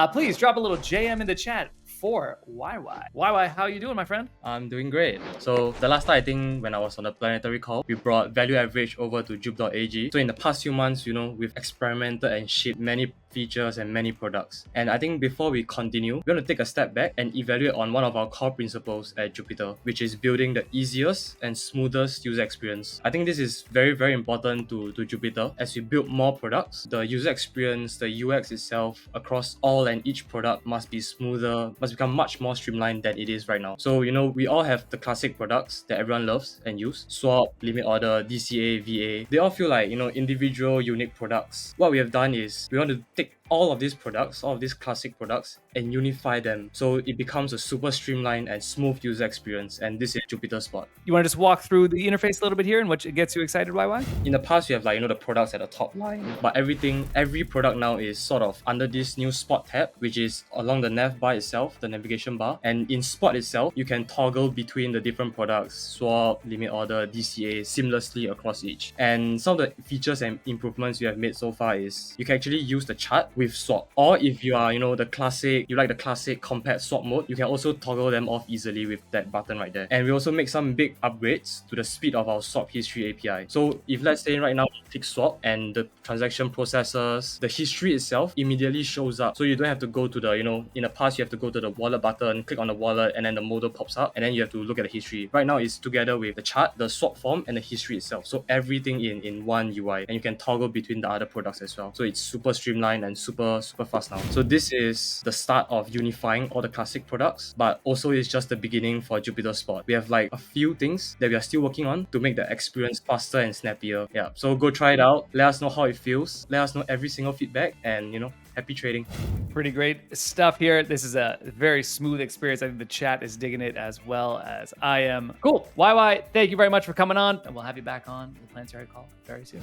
Please drop a little JM in the chat for YY. YY, how you doing, my friend? I'm doing great. So the last time I think when I was on the planetary call, we brought value average over to Jupe.ag. So in the past few months, we've experimented and shipped many features and many products. And I think before we continue, we're going to take a step back and evaluate on one of our core principles at Jupiter, which is building the easiest and smoothest user experience. I think this is very, very important to Jupiter. As we build more products, the user experience, the UX itself across all and each product must be smoother, must become much more streamlined than it is right now. So, we all have the classic products that everyone loves and use. Swap, limit order, DCA, VA. They all feel like, individual unique products. What we have done is we want to take all of these products, all of these classic products, and unify them so it becomes a super streamlined and smooth user experience. And this is Jupiter Spot. You want to just walk through the interface a little bit here and what gets you excited, YY? In the past, you have the products at the top line, but every product now is sort of under this new Spot tab, which is along the nav bar itself, the navigation bar. And in Spot itself, you can toggle between the different products, swap, limit order, DCA, seamlessly across each. And some of the features and improvements you have made so far is you can actually use the chart with swap, or if you are you like the classic compact swap mode, you can also toggle them off easily with that button right there. And we also make some big upgrades to the speed of our swap history API. So if let's say right now we click swap and the transaction processes, the history itself immediately shows up, so you don't have to go to the in the past you have to go to the wallet button, click on the wallet, and then the modal pops up, and then you have to look at the history. Right now it's together with the chart, the swap form, and the history itself, so everything in one UI, and you can toggle between the other products as well. So it's super streamlined and super fast now. So this is the start of unifying all the classic products, but also it's just the beginning for Jupiter Spot. We have a few things that we are still working on to make the experience faster and snappier. Yeah, so go try it out, let us know how it feels, let us know every single feedback, and happy trading. Pretty great stuff here. This is a very smooth experience. I think the chat is digging it as well as I am. Cool. YY, thank you very much for coming on, and we'll have you back on the planetary call very soon.